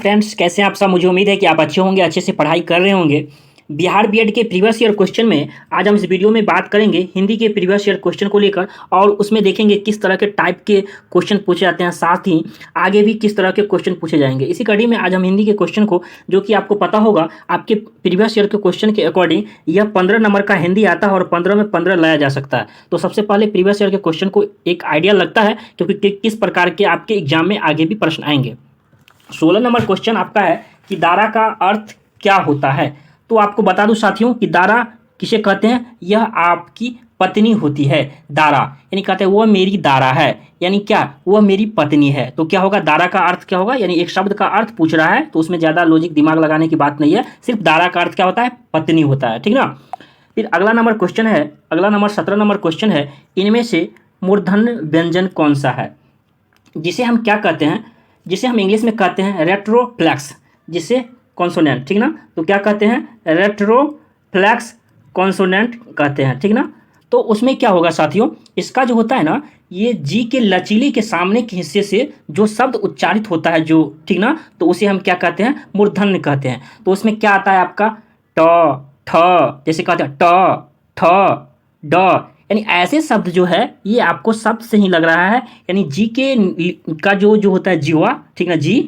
Friends, कैसे हैं आप सब। मुझे उम्मीद है कि आप अच्छे होंगे, अच्छे से पढ़ाई कर रहे होंगे। बिहार बीएड के प्रीवियस ईयर क्वेश्चन में आज हम इस वीडियो में बात करेंगे हिंदी के प्रीवियस ईयर क्वेश्चन को लेकर, और उसमें देखेंगे किस तरह के टाइप के क्वेश्चन पूछे जाते हैं, साथ ही आगे भी किस तरह के क्वेश्चन पूछे जाएंगे। इसी कड़ी में आज हम हिंदी के क्वेश्चन को, जो कि आपको पता होगा आपके प्रीवियस ईयर के क्वेश्चन के अकॉर्डिंग यह 15 नंबर का हिंदी आता है और 15 में 15 लाया जा सकता है। तो सबसे पहले प्रीवियस ईयर के क्वेश्चन को एक आइडिया लगता है क्योंकि किस प्रकार के आपके एग्जाम में आगे भी प्रश्न आएंगे। 16 नंबर क्वेश्चन आपका है कि दारा का अर्थ क्या होता है। तो आपको बता दूं साथियों कि दारा किसे कहते हैं, यह आपकी पत्नी होती है। दारा यानी कहते हैं वह मेरी दारा है, यानी क्या, वह मेरी पत्नी है। तो क्या होगा, दारा का अर्थ क्या होगा, यानी एक शब्द का अर्थ पूछ रहा है तो उसमें ज़्यादा लॉजिक दिमाग लगाने की बात नहीं है, सिर्फ दारा का अर्थ क्या होता है, पत्नी होता है, ठीक ना। फिर अगला नंबर क्वेश्चन है, अगला नंबर 17 नंबर क्वेश्चन है, इनमें से मूर्धन्य व्यंजन कौन सा है, जिसे हम क्या कहते हैं, जिसे हम इंग्लिश में कहते हैं रेट्रोफ्लेक्स, जिसे कॉन्सोनेंट, ठीक ना। तो क्या कहते हैं, रेट्रोफ्लेक्स कॉन्सोनेंट कहते हैं, ठीक ना। तो उसमें क्या होगा साथियों, इसका जो होता है ना, ये जी के लचीले के सामने के हिस्से से जो शब्द उच्चारित होता है जो, ठीक ना, तो उसे हम क्या कहते हैं, मूर्धन्य कहते हैं। तो उसमें क्या आता है आपका, ट ठ, जैसे कहते हैं ट ठ ड, यानी ऐसे शब्द जो है ये आपको शब्द से ही लग रहा है, यानी जी के का जो होता है जीवा, ठीक ना, जी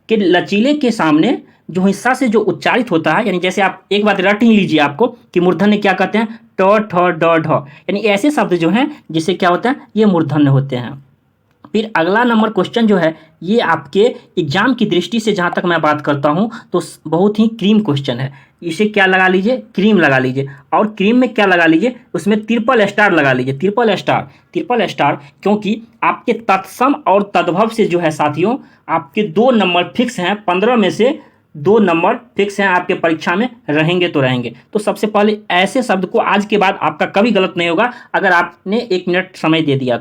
के लचीले के सामने जो हिस्सा से जो उच्चारित होता है, यानी जैसे आप एक बात रट ही लीजिए आपको कि मूर्धन्य क्या कहते हैं, ट ठ ड ढ, यानी ऐसे शब्द जो हैं जिससे क्या होता है, ये मूर्धन्य होते हैं। फिर अगला नंबर क्वेश्चन जो है ये आपके एग्जाम की दृष्टि से जहाँ तक मैं बात करता हूँ तो बहुत ही क्रीम क्वेश्चन है। इसे क्या लगा लीजिए, क्रीम लगा लीजिए, और क्रीम में क्या लगा लीजिए, उसमें ट्रिपल स्टार लगा लीजिए, ट्रिपल स्टार, ट्रिपल स्टार, क्योंकि आपके तत्सम और तद्भव से जो है साथियों आपके 2 नंबर फिक्स हैं, 15 में से 2 नंबर फिक्स हैं, आपके परीक्षा में रहेंगे तो रहेंगे। तो सबसे पहले ऐसे शब्द को आज के बाद आपका कभी गलत नहीं होगा अगर आपने 1 मिनट समय दे दिया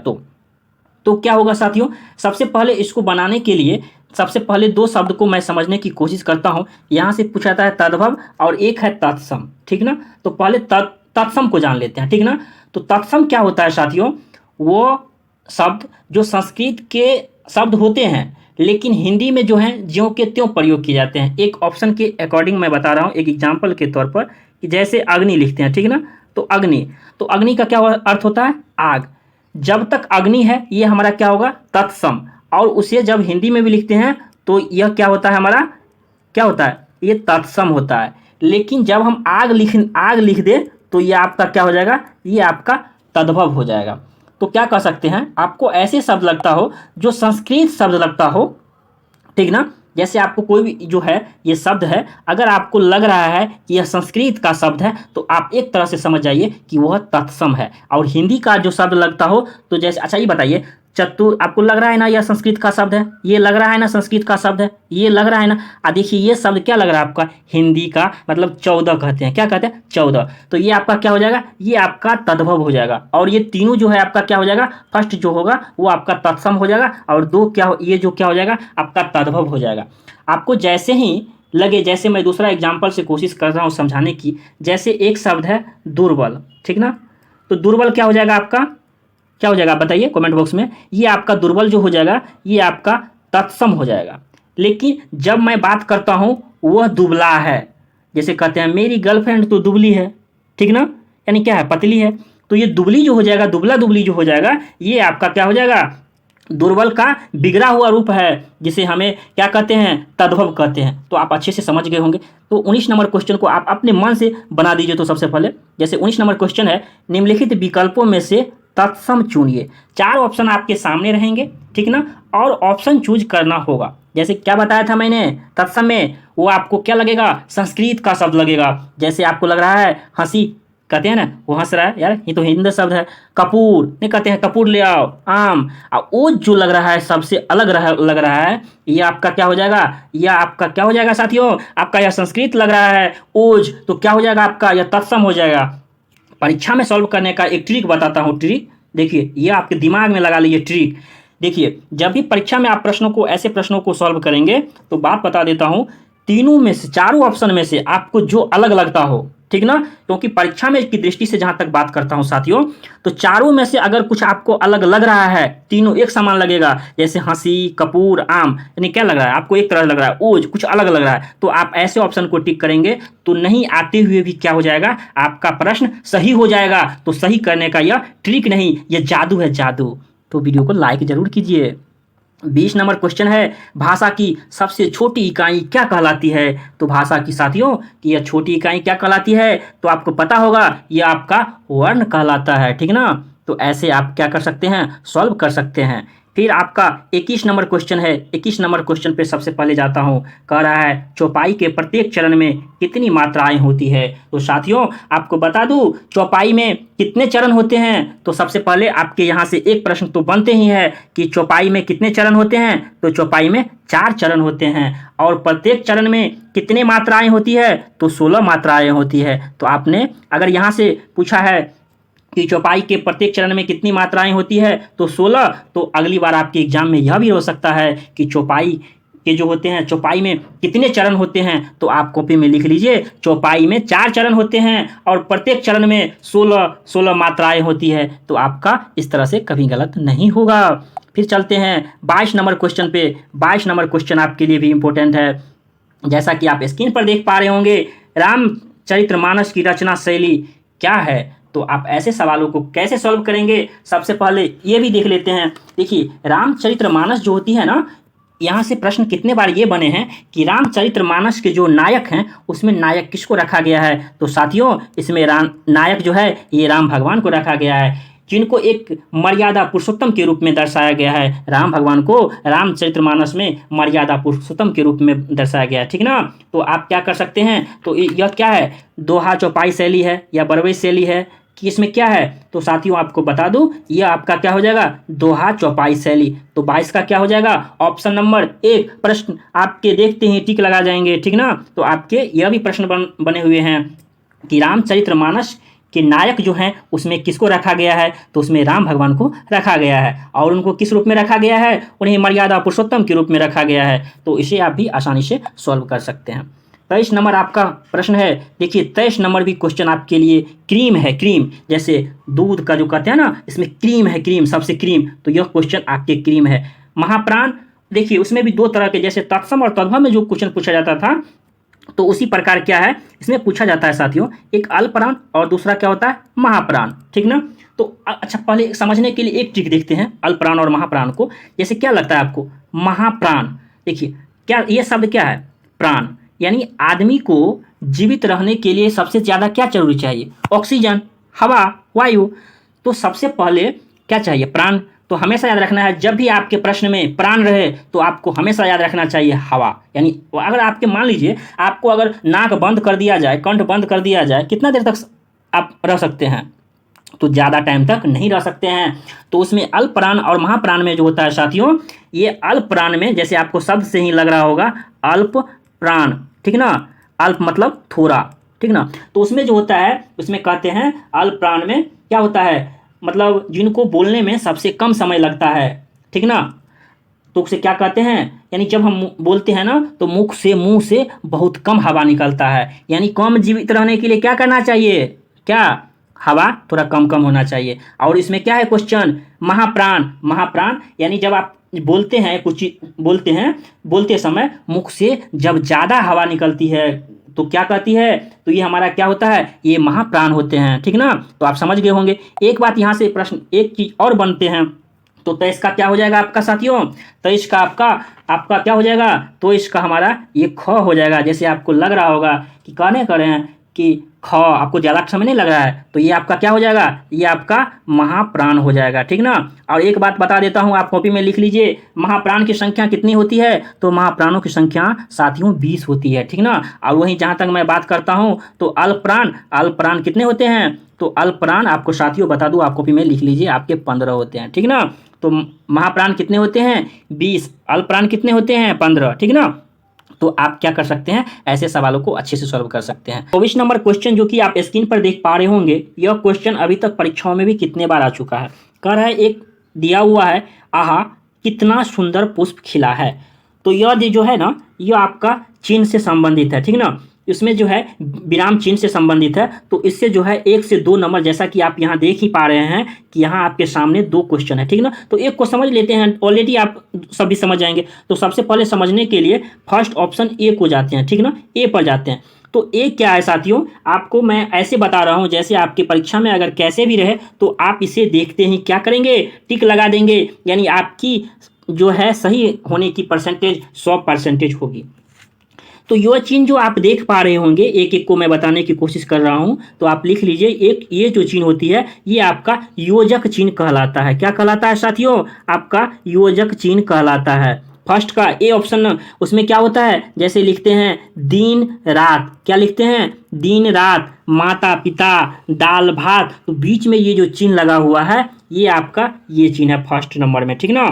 तो क्या होगा साथियों, सबसे पहले इसको बनाने के लिए सबसे पहले 2 शब्द को मैं समझने की कोशिश करता हूं। यहां से पूछा जाता है तद्भव और एक है तत्सम, ठीक ना। तो पहले तत्सम को जान लेते हैं, ठीक ना। तो तत्सम क्या होता है साथियों, वो शब्द जो संस्कृत के शब्द होते हैं लेकिन हिंदी में जो है ज्यों के त्यों प्रयोग किए जाते हैं। एक ऑप्शन के अकॉर्डिंग मैं बता रहा हूँ, एक एग्जाम्पल के तौर पर, कि जैसे अग्नि लिखते हैं, ठीक ना। तो अग्नि, तो अग्नि का क्या अर्थ होता है, आग। जब तक अग्नि है ये हमारा क्या होगा, तत्सम, और उसे जब हिंदी में भी लिखते हैं तो यह क्या होता है, हमारा क्या होता है, ये तत्सम होता है। लेकिन जब हम आग लिख दे तो ये आपका क्या हो जाएगा, ये आपका तद्भव हो जाएगा। तो क्या कह सकते हैं, आपको ऐसे शब्द लगता हो जो संस्कृत शब्द लगता हो, ठीक ना। जैसे आपको कोई भी जो है ये शब्द है, अगर आपको लग रहा है कि यह संस्कृत का शब्द है तो आप एक तरह से समझ जाइए कि वह तत्सम है। और हिंदी का जो शब्द लगता हो तो जैसे, अच्छा ये बताइए, चतुर, आपको लग रहा है ना यह संस्कृत का शब्द है, ये लग रहा है ना संस्कृत का शब्द है, ये लग रहा है ना। देखिए ये शब्द क्या लग रहा है आपका, हिंदी का, मतलब 14 कहते हैं, क्या कहते हैं, 14। तो ये आपका क्या हो जाएगा, ये आपका तद्भव हो जाएगा। और ये तीनों जो है आपका क्या हो जाएगा, फर्स्ट जो होगा वो आपका तत्सम हो जाएगा, और 2 ये जो क्या हो जाएगा, आपका तद्भव हो जाएगा। आपको जैसे ही लगे, जैसे मैं दूसरा एग्जाम्पल से कोशिश कर रहा हूँ समझाने की, जैसे एक शब्द है दुर्बल, ठीक ना। तो दुर्बल क्या हो जाएगा आपका, क्या हो जाएगा बताइए कमेंट बॉक्स में। ये आपका दुर्बल जो हो जाएगा ये आपका तत्सम हो जाएगा। लेकिन जब मैं बात करता हूँ वह दुबला है, जैसे कहते हैं मेरी गर्लफ्रेंड तो दुबली है, ठीक ना, यानी क्या है, पतली है। तो ये दुबली जो हो जाएगा, दुबला दुबली जो हो जाएगा, ये आपका क्या हो जाएगा, दुर्बल का बिगड़ा हुआ रूप है, जिसे हमें क्या कहते हैं, तद्भव कहते हैं। तो आप अच्छे से समझ गए होंगे। तो 19 नंबर क्वेश्चन को आप अपने मन से बना दीजिए। तो सबसे पहले जैसे 19 नंबर क्वेश्चन है, निम्नलिखित विकल्पों में से तत्सम चुनिए। 4 ऑप्शन आपके सामने रहेंगे, ठीक ना, और ऑप्शन चूज करना होगा। जैसे क्या बताया था मैंने, तत्सम में वो आपको क्या लगेगा, संस्कृत का शब्द लगेगा। जैसे आपको लग रहा है हंसी, कहते हैं ना, वो हंस रहा है, यार ये तो हिंदी शब्द है। कपूर नहीं कहते हैं, कपूर ले आओ, आम। और ओज जो लग रहा है सबसे अलग लग रहा है, ये आपका क्या हो जाएगा, यह आपका क्या हो जाएगा साथियों, आपका यह संस्कृत लग रहा है ओज, तो क्या हो जाएगा आपका, यह तत्सम हो जाएगा। परीक्षा में सॉल्व करने का एक ट्रिक बताता हूँ, ट्रिक देखिए, ये आपके दिमाग में लगा लीजिए ट्रिक। देखिए जब भी परीक्षा में आप प्रश्नों को, ऐसे प्रश्नों को सॉल्व करेंगे तो बात बता देता हूँ, तीनों में से, चारों ऑप्शन में से आपको जो अलग लगता हो, ठीक ना, क्योंकि परीक्षा में की दृष्टि से जहां तक बात करता हूं साथियों, तो चारों में से अगर कुछ आपको अलग लग रहा है, तीनों एक समान लगेगा, जैसे हंसी, कपूर, आम, यानी क्या लग रहा है आपको एक तरह लग रहा है, ओज कुछ अलग लग रहा है, तो आप ऐसे ऑप्शन को टिक करेंगे तो नहीं आते हुए भी क्या हो जाएगा, आपका प्रश्न सही हो जाएगा। तो सही करने का यह ट्रिक नहीं, यह जादू है, जादू। तो वीडियो को लाइक जरूर कीजिए। 20 नंबर क्वेश्चन है, भाषा की सबसे छोटी इकाई क्या कहलाती है? तो भाषा की साथियों कि यह छोटी इकाई क्या कहलाती है, तो आपको पता होगा यह आपका वर्ण कहलाता है, ठीक ना। तो ऐसे आप क्या कर सकते हैं, सॉल्व कर सकते हैं। फिर आपका 21 नंबर क्वेश्चन है। 21 नंबर क्वेश्चन पे सबसे पहले जाता हूं, कह रहा है चौपाई के प्रत्येक चरण में कितनी मात्राएं होती है? तो साथियों आपको बता दूं चौपाई में कितने चरण होते हैं, तो सबसे पहले आपके यहां से एक प्रश्न तो बनते ही है कि चौपाई में कितने चरण होते हैं। तो चौपाई में 4 चरण होते हैं और प्रत्येक चरण में कितने मात्राएं होती है, तो 16 मात्राएं होती है। तो आपने अगर यहां से पूछा है कि चौपाई के प्रत्येक चरण में कितनी मात्राएं होती है, तो 16, तो अगली बार आपके एग्जाम में यह भी हो सकता है कि चौपाई के जो होते हैं, चौपाई में कितने चरण होते हैं, तो आप कॉपी में लिख लीजिए चौपाई में 4 चरण होते हैं और प्रत्येक चरण में 16 मात्राएं होती है। तो आपका इस तरह से कभी गलत नहीं होगा। फिर चलते हैं 22 नंबर क्वेश्चन पे। 22 नंबर क्वेश्चन आपके लिए भी इंपॉर्टेंट है। जैसा कि आप स्क्रीन पर देख पा रहे होंगे, रामचरितमानस की रचना शैली क्या है? तो आप ऐसे सवालों को कैसे सॉल्व करेंगे, सबसे पहले ये भी देख लेते हैं। देखिए रामचरितमानस जो होती है ना, यहाँ से प्रश्न कितने बार ये बने हैं कि रामचरितमानस के जो नायक हैं उसमें नायक किसको रखा गया है? तो साथियों इसमें राम नायक जो है ये राम भगवान को रखा गया है, जिनको एक मर्यादा पुरुषोत्तम के रूप में दर्शाया गया है। राम भगवान को रामचरितमानस में मर्यादा पुरुषोत्तम के रूप में दर्शाया गया है, ठीक ना। तो आप क्या कर सकते हैं, तो यह क्या है, दोहा चौपाई शैली है या बरबई शैली है कि इसमें क्या है? तो साथियों आपको बता दूं यह आपका क्या हो जाएगा, दोहा चौपाई शैली। तो 22 का क्या हो जाएगा, ऑप्शन नंबर 1। प्रश्न आपके देखते ही टिक लगा जाएंगे, ठीक ना। तो आपके यह भी प्रश्न बने हुए हैं कि रामचरितमानस कि नायक जो हैं उसमें किसको रखा गया है? तो उसमें राम भगवान को रखा गया है। और उनको किस रूप में रखा गया है? उन्हें मर्यादा पुरुषोत्तम के रूप में रखा गया है। तो इसे आप भी आसानी से सॉल्व कर सकते हैं। 23 नंबर आपका प्रश्न है। देखिए 23 नंबर भी क्वेश्चन आपके लिए क्रीम है, क्रीम जैसे दूध का जो कहते हैं ना, इसमें क्रीम है, क्रीम सबसे क्रीम, तो यह क्वेश्चन आपके क्रीम है। महाप्राण, देखिए उसमें भी 2 तरह के, जैसे तत्सम और तद्भव में जो क्वेश्चन पूछा जाता था, तो उसी प्रकार क्या है इसमें पूछा जाता है साथियों, एक अल्पप्राण और दूसरा क्या होता है, महाप्राण, ठीक ना। तो अच्छा पहले समझने के लिए एक ट्रिक देखते हैं अल्पप्राण और महाप्राण को। जैसे क्या लगता है आपको, महाप्राण, देखिए क्या ये शब्द क्या है, प्राण, यानी आदमी को जीवित रहने के लिए सबसे ज्यादा क्या जरूरी चाहिए, ऑक्सीजन, हवा, वायु। तो सबसे पहले क्या चाहिए, प्राण। तो हमेशा याद रखना है, जब भी आपके प्रश्न में प्राण रहे तो आपको हमेशा याद रखना चाहिए हवा। यानी अगर आपके मान लीजिए आपको अगर नाक बंद कर दिया जाए, कंठ बंद कर दिया जाए, कितना देर तक आप रह सकते हैं? तो ज़्यादा टाइम तक नहीं रह सकते हैं। तो उसमें अल्प प्राण और महाप्राण में जो होता है साथियों, ये अल्प प्राण में जैसे आपको शब्द से ही लग रहा होगा अल्प प्राण, ठीक ना, अल्प मतलब थोड़ा, ठीक ना। तो उसमें जो होता है उसमें कहते हैं अल्प प्राण में क्या होता है, मतलब जिनको बोलने में सबसे कम समय लगता है, ठीक ना। तो उसे क्या कहते हैं, यानी जब हम बोलते हैं ना तो मुख से मुंह से बहुत कम हवा निकलता है, यानी कम जीवित रहने के लिए क्या करना चाहिए, क्या, हवा थोड़ा कम कम होना चाहिए। और इसमें क्या है क्वेश्चन, महाप्राण, महाप्राण यानी जब आप बोलते हैं कुछ बोलते हैं, बोलते समय मुख से जब ज़्यादा हवा निकलती है तो क्या कहती है, तो ये हमारा क्या होता है, ये महाप्राण होते हैं, ठीक ना। तो आप समझ गए होंगे। एक बात यहाँ से प्रश्न एक चीज और बनते हैं, तो 23 का क्या हो जाएगा आपका साथियों, 23 का आपका क्या हो जाएगा, तो इसका हमारा ये ख हो जाएगा। जैसे आपको लग रहा होगा कि कहने कर रहे हैं कि ख, आपको ज़्यादा समय नहीं लग रहा है, तो ये आपका क्या हो जाएगा, ये आपका महाप्राण हो जाएगा, ठीक ना। और एक बात बता देता हूँ, आप कॉपी में लिख लीजिए, महाप्राण की संख्या कितनी होती है, तो महाप्राणों की संख्या साथियों 20 होती है, ठीक ना। और वहीं जहाँ तक मैं बात करता हूँ तो अल्पप्राण कितने होते हैं, तो अल्पप्राण आपको साथियों बता दूँ, आप कॉपी में लिख लीजिए, आपके 15 होते हैं, ठीक ना। तो महाप्राण कितने होते हैं, 20, अल्पप्राण कितने होते हैं, 15, ठीक ना। तो आप क्या कर सकते हैं, ऐसे सवालों को अच्छे से सॉल्व कर सकते हैं। 24 नंबर क्वेश्चन जो कि आप स्क्रीन पर देख पा रहे होंगे, यह क्वेश्चन अभी तक परीक्षाओं में भी कितने बार आ चुका है। कह रहा है एक दिया हुआ है, आहा कितना सुंदर पुष्प खिला है। तो यह जो है ना, यह आपका चिन्ह से संबंधित है, ठीक ना। इसमें जो है विराम चिन्ह से संबंधित है, तो इससे जो है 1 से 2 नंबर, जैसा कि आप यहाँ देख ही पा रहे हैं कि यहाँ आपके सामने 2 क्वेश्चन है, ठीक ना। तो एक को समझ लेते हैं, ऑलरेडी आप सभी समझ जाएंगे। तो सबसे पहले समझने के लिए फर्स्ट ऑप्शन ए को जाते हैं, ठीक ना, ए पर जाते हैं। तो ए क्या है साथियों, आपको मैं ऐसे बता रहा हूँ जैसे आपकी परीक्षा में अगर कैसे भी रहे तो आप इसे देखते ही क्या करेंगे, टिक लगा देंगे, यानी आपकी जो है सही होने की परसेंटेज 100% होगी। तो यह चिन्ह जो आप देख पा रहे होंगे, एक एक को मैं बताने की कोशिश कर रहा हूं, तो आप लिख लीजिए। एक ये जो चिन्ह होती है ये आपका योजक चिन्ह कहलाता है। क्या कहलाता है साथियों, आपका योजक चिन्ह कहलाता है। फर्स्ट का ए ऑप्शन, उसमें क्या होता है, जैसे लिखते हैं दिन रात, क्या लिखते हैं, दिन रात, माता पिता, दाल भात, तो बीच में ये जो चिन्ह लगा हुआ है ये आपका ये चिन्ह है फर्स्ट नंबर में, ठीक ना।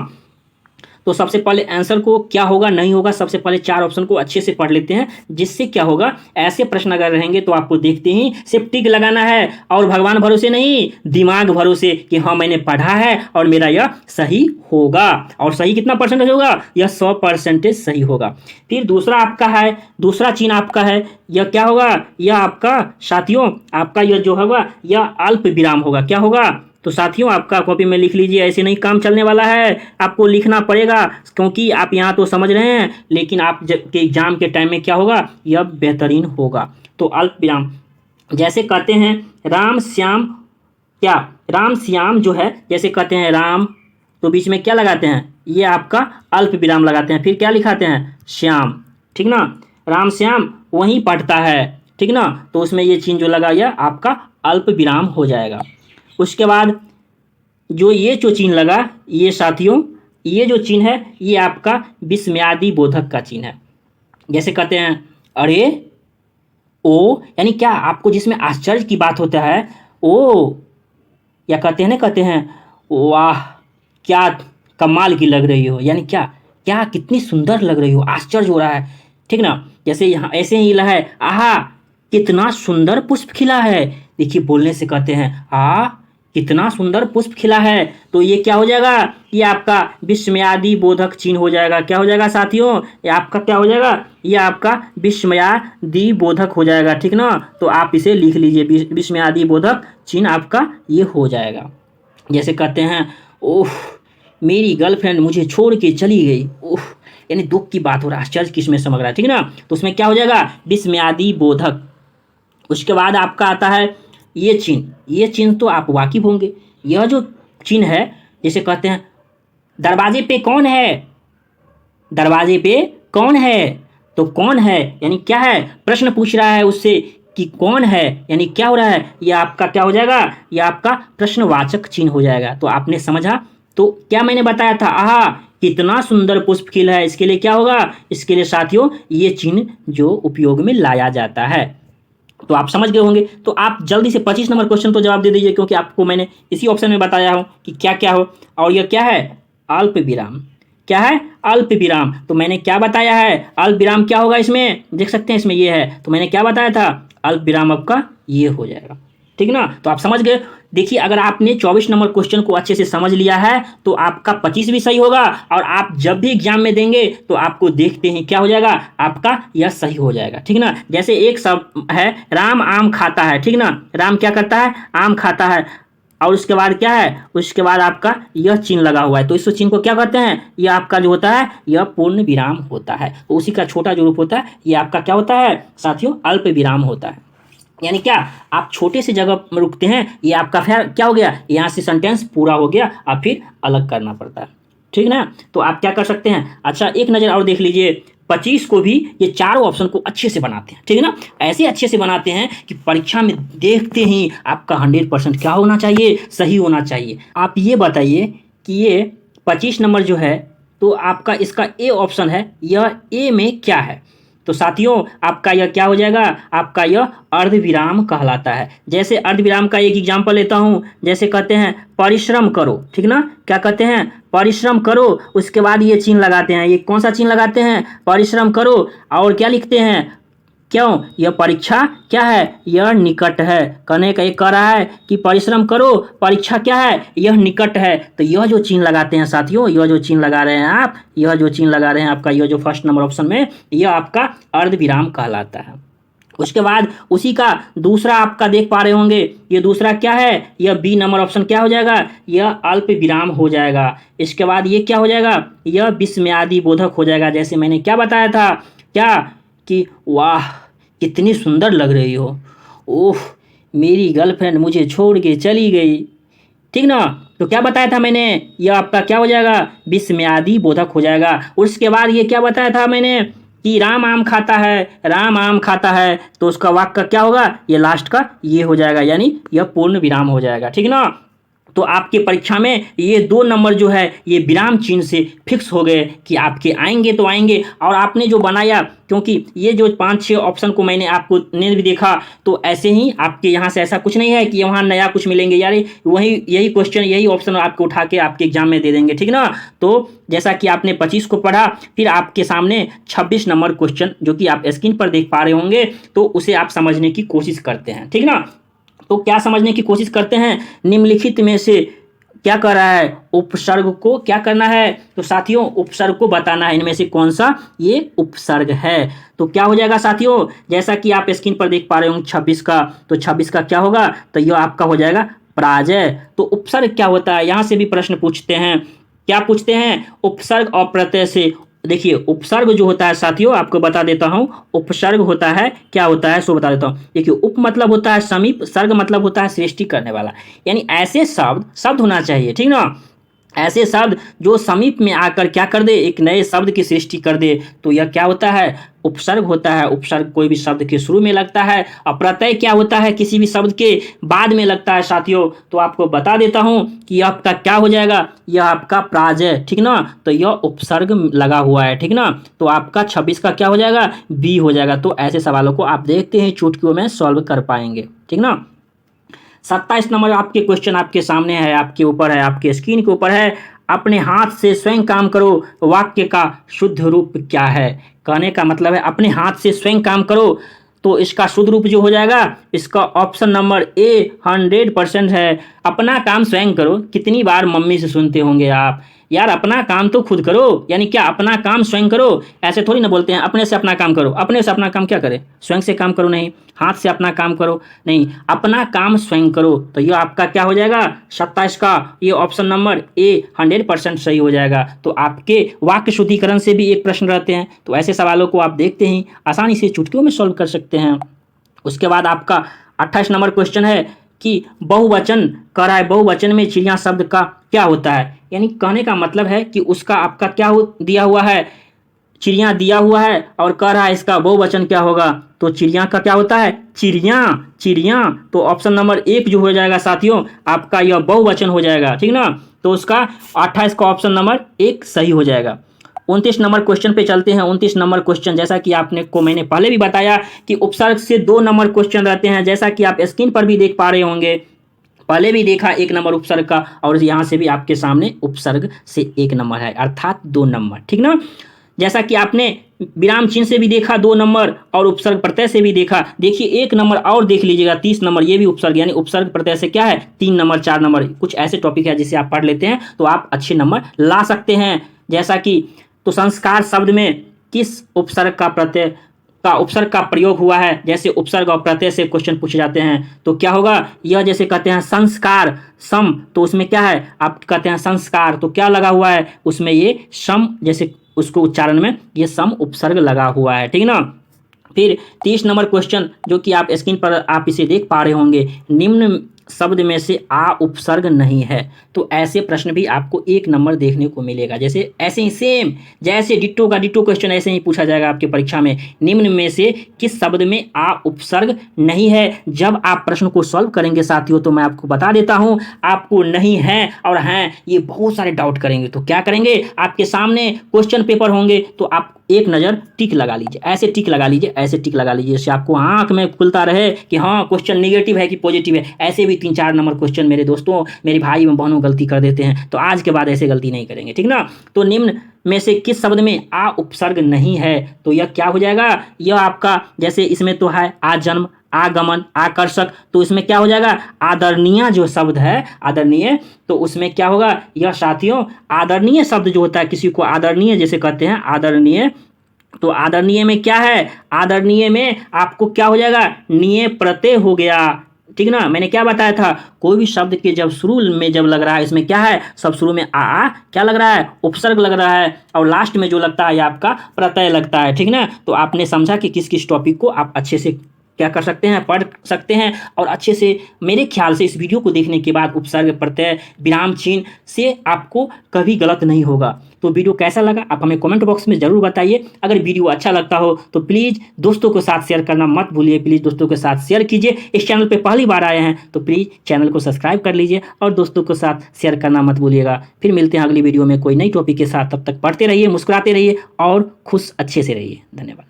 तो सबसे पहले आंसर को क्या होगा नहीं होगा, सबसे पहले 4 ऑप्शन को अच्छे से पढ़ लेते हैं, जिससे क्या होगा, ऐसे प्रश्न अगर रहेंगे तो आपको देखते ही सिर्फ टिक लगाना है, और भगवान भरोसे नहीं, दिमाग भरोसे कि हाँ मैंने पढ़ा है और मेरा यह सही होगा। और सही कितना परसेंटेज होगा, यह 100% सही होगा। फिर दूसरा आपका है, दूसरा चिन्ह आपका है, यह क्या होगा, यह आपका साथियों आपका यह जो होगा यह अल्प विराम होगा। क्या होगा, तो साथियों आपका कॉपी में लिख लीजिए, ऐसे नहीं काम चलने वाला है, आपको लिखना पड़ेगा, क्योंकि आप यहाँ तो समझ रहे हैं लेकिन आप के एग्जाम के टाइम में क्या होगा, यह बेहतरीन होगा। तो अल्प विराम, जैसे कहते हैं राम श्याम, क्या राम श्याम जो है, जैसे कहते हैं राम, तो बीच में क्या लगाते हैं, ये आपका अल्प विराम लगाते हैं, फिर क्या लिखाते हैं, श्याम, ठीक ना, राम श्याम वहीं पढ़ता है, ठीक ना, तो उसमें ये चिन्ह जो लगा यह आपका अल्प विराम हो जाएगा। उसके बाद जो ये जो चिन्ह लगा, ये साथियों ये जो चिन्ह है ये आपका विस्मयादि बोधक का चिन्ह है। जैसे कहते हैं अरे ओ, यानी क्या, आपको जिसमें आश्चर्य की बात होता है, ओ, या कहते हैं ना, कहते हैं वाह क्या कमाल की लग रही हो, यानी क्या क्या कितनी सुंदर लग रही हो, आश्चर्य हो रहा है, ठीक ना। जैसे यहाँ ऐसे ही है, आहा कितना सुंदर पुष्प खिला है, देखिए बोलने से कहते हैं आ कितना सुंदर पुष्प खिला है, तो ये क्या हो जाएगा, ये आपका विस्मयादि बोधक चिन्ह हो जाएगा। क्या हो जाएगा साथियों, ये आपका क्या हो जाएगा, ये आपका विस्मयादि बोधक हो जाएगा, ठीक ना। तो आप इसे लिख लीजिए, विस्मयादि बोधक चिन्ह आपका ये हो जाएगा। जैसे कहते हैं ओह मेरी गर्लफ्रेंड मुझे छोड़ के चली गई, ओह, यानी दुख की बात हो रहा है, आश्चर्य किसमें समझ रहा है, ठीक ना, तो उसमें क्या हो जाएगा, विस्मयादि बोधक। उसके बाद आपका आता है ये चिन्ह, ये चिन्ह तो आप वाकिफ होंगे, यह जो चिन्ह है, जैसे कहते हैं दरवाजे पे कौन है, दरवाजे पे कौन है, तो कौन है यानी क्या है, प्रश्न पूछ रहा है उससे कि कौन है, यानी क्या हो रहा है, यह आपका क्या हो जाएगा, यह आपका प्रश्नवाचक चिन्ह हो जाएगा। तो आपने समझा, तो क्या मैंने बताया था, आहा कितना सुंदर पुष्प खिला है, इसके लिए क्या होगा, इसके लिए साथियों ये चिन्ह जो उपयोग में लाया जाता है। तो आप समझ गए होंगे, तो आप जल्दी से 25 नंबर क्वेश्चन तो जवाब दे दीजिए, क्योंकि आपको मैंने इसी ऑप्शन में बताया हूं कि क्या क्या हो। और यह क्या है, अल्प विराम, क्या है, अल्प विराम। तो मैंने क्या बताया है, अल्प विराम क्या होगा, इसमें देख सकते हैं, इसमें ये है, तो मैंने क्या बताया था, अल्प विराम आपका ये हो जाएगा, ठीक ना। तो आप समझ गए। देखिए अगर आपने 24 नंबर क्वेश्चन को अच्छे से समझ लिया है तो आपका 25 भी सही होगा, और आप जब भी एग्जाम में देंगे तो आपको देखते हैं क्या हो जाएगा, आपका यह सही हो जाएगा, ठीक ना। जैसे एक शब्द है राम आम खाता है, ठीक ना, राम क्या करता है, आम खाता है, और उसके बाद क्या है, उसके बाद आपका यह चिन्ह लगा हुआ है, तो इस चिन्ह को क्या कहते हैं, यह आपका जो होता है यह पूर्ण विराम होता है। तो उसी का छोटा जो रूप होता है यह आपका क्या होता है साथियों, अल्प विराम होता है। यानी क्या, आप छोटे से जगह में रुकते हैं, ये आपका फिर क्या हो गया, यहाँ से सेंटेंस पूरा हो गया, अब फिर अलग करना पड़ता है, ठीक ना। तो आप क्या कर सकते हैं, अच्छा एक नज़र और देख लीजिए, 25 को भी ये चारों ऑप्शन को अच्छे से बनाते हैं, ठीक है ना, ऐसे अच्छे से बनाते हैं कि परीक्षा में देखते ही आपका 100% क्या होना चाहिए, सही होना चाहिए। आप ये बताइए कि ये 25 नंबर जो है, तो आपका इसका ए ऑप्शन है, यह ए में क्या है, तो साथियों आपका यह क्या हो जाएगा, आपका यह अर्धविराम कहलाता है। जैसे अर्धविराम का एक एग्जांपल लेता हूं, जैसे कहते हैं परिश्रम करो, ठीक ना, क्या कहते हैं, परिश्रम करो, उसके बाद ये चिन्ह लगाते हैं, ये कौन सा चिन्ह लगाते हैं, परिश्रम करो, और क्या लिखते हैं, क्यों, यह परीक्षा क्या है, यह निकट है, कहने का ये कह रहा है कि परिश्रम करो, परीक्षा क्या है, यह निकट है। तो यह जो चिन्ह लगाते हैं साथियों, यह जो चिन्ह लगा रहे हैं आप, यह जो चिन्ह लगा रहे हैं आपका, यह जो फर्स्ट नंबर ऑप्शन में, यह आपका अर्धविराम कहलाता है। उसके बाद उसी का दूसरा आपका देख पा रहे होंगे, ये दूसरा क्या है, यह बी नंबर ऑप्शन क्या हो जाएगा, यह अल्प विराम हो जाएगा। इसके बाद ये क्या हो जाएगा, यह विस्मयादि बोधक हो जाएगा। जैसे मैंने क्या बताया था, क्या कि वाह कितनी सुंदर लग रही हो, ओह मेरी गर्लफ्रेंड मुझे छोड़ के चली गई, ठीक ना। तो क्या बताया था मैंने, यह आपका क्या हो जाएगा, विस्मयादि बोधक हो जाएगा। उसके बाद ये क्या बताया था मैंने कि राम आम खाता है, राम आम खाता है, तो उसका वाक्य का क्या होगा, ये लास्ट का ये हो जाएगा, यानी यह पूर्ण विराम हो जाएगा, ठीक ना। तो आपके परीक्षा में ये 2 नंबर जो है ये विराम चिन्ह से फिक्स हो गए कि आपके आएंगे तो आएंगे। और आपने जो बनाया, क्योंकि ये जो 5-6 ऑप्शन को मैंने आपको ने भी देखा, तो ऐसे ही आपके यहाँ से ऐसा कुछ नहीं है कि वहाँ नया कुछ मिलेंगे, यार वही यही क्वेश्चन यही ऑप्शन आपको उठा के आपके एग्जाम में दे देंगे, ठीक ना। तो जैसा कि आपने 25 को पढ़ा, फिर आपके सामने 26 नंबर क्वेश्चन जो कि आप स्क्रीन पर देख पा रहे होंगे, तो उसे आप समझने की कोशिश करते हैं, ठीक ना। तो क्या समझने की कोशिश करते हैं, निम्नलिखित में से क्या कर रहा है, उपसर्ग को क्या करना है, तो साथियों उपसर्ग को बताना है, इनमें से कौन सा ये उपसर्ग है। तो क्या हो जाएगा साथियों, जैसा कि आप स्क्रीन पर देख पा रहे होंगे 26 का, तो 26 का क्या होगा, तो यह आपका हो जाएगा पराजय। तो उपसर्ग क्या होता है, यहां से भी प्रश्न पूछते हैं, क्या पूछते हैं, उपसर्ग और प्रत्यय से। देखिए उपसर्ग जो होता है साथियों, आपको बता देता हूं, उपसर्ग होता है क्या होता है सो बता देता हूं। देखिए उप मतलब होता है समीप, सर्ग मतलब होता है सृष्टि करने वाला, यानी ऐसे शब्द होना चाहिए, ठीक ना, ऐसे शब्द जो समीप में आकर क्या कर दे, एक नए शब्द की सृष्टि कर दे, तो यह क्या होता है, उपसर्ग होता है। उपसर्ग कोई भी शब्द के शुरू में लगता है, और प्रत्यय क्या होता है, किसी भी शब्द के बाद में लगता है साथियों। तो आपको बता देता हूं कि यह आपका क्या हो जाएगा, यह आपका पराजय, ठीक ना। तो यह उपसर्ग लगा हुआ है, ठीक ना। तो आपका 26 का क्या हो जाएगा, बी हो जाएगा। तो ऐसे सवालों को आप देखते हैं चुटकियों में सॉल्व कर पाएंगे, ठीक ना। 27 नंबर आपके क्वेश्चन आपके सामने है, आपके ऊपर है, आपके स्क्रीन के ऊपर है। अपने हाथ से स्वयं काम करो, वाक्य का शुद्ध रूप क्या है। कहने का मतलब है अपने हाथ से स्वयं काम करो, तो इसका शुद्ध रूप जो हो जाएगा, इसका ऑप्शन नंबर ए 100% है, अपना काम स्वयं करो। कितनी बार मम्मी से सुनते होंगे आप, यार अपना काम तो खुद करो, यानी क्या अपना काम स्वयं करो। ऐसे थोड़ी ना बोलते हैं अपने से अपना काम करो, अपने से अपना काम क्या करे, स्वयं से काम करो नहीं, हाथ से अपना काम करो नहीं, अपना काम स्वयं करो। तो ये आपका क्या हो जाएगा, 27 का ये ऑप्शन नंबर ए 100% सही हो जाएगा। तो आपके वाक्य शुद्धिकरण से भी एक प्रश्न रहते हैं, तो ऐसे सवालों को आप देखते ही आसानी से चुटकियों में सॉल्व कर सकते हैं। उसके बाद आपका 28 नंबर क्वेश्चन है कि बहुवचन कह रहा है, बहुवचन में चिड़िया शब्द का क्या होता है। यानी कहने का मतलब है कि उसका आपका क्या दिया हुआ है, चिड़िया दिया हुआ है, और कह रहा है इसका बहुवचन क्या होगा। तो चिड़िया का क्या होता है, चिड़िया, चिड़िया। तो ऑप्शन नंबर 1 जो हो जाएगा साथियों, आपका यह बहुवचन हो जाएगा, ठीक ना। तो उसका 28 का ऑप्शन नंबर 1 सही हो जाएगा। 29 नंबर क्वेश्चन पे चलते हैं। 29 नंबर क्वेश्चन, जैसा कि आपने को मैंने पहले भी बताया कि उपसर्ग से 2 नंबर क्वेश्चन रहते हैं, जैसा कि आप स्क्रीन पर भी देख पा रहे होंगे। पहले भी देखा 1 नंबर उपसर्ग का, और यहाँ से भी आपके सामने उपसर्ग से 1 नंबर है, अर्थात 2 नंबर, ठीक ना। जैसा कि आपने विराम चिन्ह से भी देखा 2 नंबर, और उपसर्ग प्रत्यय से भी देखा। देखिए 1 नंबर और देख लीजिएगा, 30 नंबर, ये भी उपसर्ग, यानी उपसर्ग प्रत्यय से क्या है, 3 नंबर 4 नंबर, कुछ ऐसे टॉपिक है जिसे आप पढ़ लेते हैं तो आप अच्छे नंबर ला सकते हैं। जैसा कि तो संस्कार शब्द में किस उपसर्ग का उपसर्ग का प्रयोग हुआ है। जैसे उपसर्ग और प्रत्यय से क्वेश्चन पूछे जाते हैं तो क्या होगा, यह जैसे कहते हैं संस्कार सम, तो उसमें क्या है, आप कहते हैं संस्कार, तो क्या लगा हुआ है उसमें, ये सम, जैसे उसको उच्चारण में ये सम उपसर्ग लगा हुआ है, ठीक ना। फिर 30 नंबर क्वेश्चन जो कि आप स्क्रीन पर आप इसे देख पा रहे होंगे, निम्न शब्द में से आ उपसर्ग नहीं है। तो ऐसे प्रश्न भी आपको 1 नंबर देखने को मिलेगा। जैसे ऐसे ही सेम जैसे डिट्टो का डिट्टो क्वेश्चन ऐसे ही पूछा जाएगा आपके परीक्षा में, निम्न में से किस शब्द में आ उपसर्ग नहीं है। जब आप प्रश्न को सॉल्व करेंगे साथियों, तो मैं आपको बता देता हूं, आपको नहीं है और हैं ये बहुत सारे डाउट करेंगे। तो क्या करेंगे, आपके सामने क्वेश्चन पेपर होंगे, तो आप एक नज़र टिक लगा लीजिए, ऐसे टिक लगा लीजिए, ऐसे टिक लगा लीजिए, इससे आपको आंख में खुलता रहे कि हाँ क्वेश्चन नेगेटिव है कि पॉजिटिव है। ऐसे भी 3-4 नंबर क्वेश्चन मेरे दोस्तों, मेरे भाई बहनों गलती कर देते हैं, तो आज के बाद ऐसे गलती नहीं करेंगे, ठीक ना। तो निम्न में से किस शब्द में आ उपसर्ग नहीं है, तो यह क्या हो जाएगा, यह आपका जैसे इसमें तो है आजन्म, आगमन, आकर्षक, तो इसमें क्या हो जाएगा, आदरणीय जो शब्द है, आदरणीय, तो उसमें क्या होगा, यह साथियों आदरणीय शब्द जो होता है, किसी को आदरणीय जैसे कहते हैं, आदरणीय तो आदरणीय में क्या है, आदरणीय में आपको क्या हो जाएगा, नीय प्रत्यय हो गया। ठीक ना, मैंने क्या बताया था, कोई भी शब्द के जब शुरू में जब लग रहा है, इसमें क्या है, सब शुरू में आ क्या लग रहा है, उपसर्ग लग रहा है, और लास्ट में जो लगता है ये आपका प्रत्यय लगता है। ठीक ना, तो आपने समझा कि किस किस टॉपिक को आप अच्छे से क्या कर सकते हैं, पढ़ सकते हैं, और अच्छे से मेरे ख्याल से इस वीडियो को देखने के बाद उपसर्ग, प्रत्यय, विराम चिन्ह से आपको कभी गलत नहीं होगा। तो वीडियो कैसा लगा आप हमें कमेंट बॉक्स में ज़रूर बताइए। अगर वीडियो अच्छा लगता हो तो प्लीज़ दोस्तों के साथ शेयर करना मत भूलिए, प्लीज़ दोस्तों के साथ शेयर कीजिए। इस चैनल पे पहली बार आए हैं तो प्लीज़ चैनल को सब्सक्राइब कर लीजिए और दोस्तों के साथ शेयर करना मत भूलिएगा। फिर मिलते हैं अगली वीडियो में कोई नई टॉपिक के साथ, तब तक पढ़ते रहिए, मुस्कुराते रहिए और खुश अच्छे से रहिए। धन्यवाद।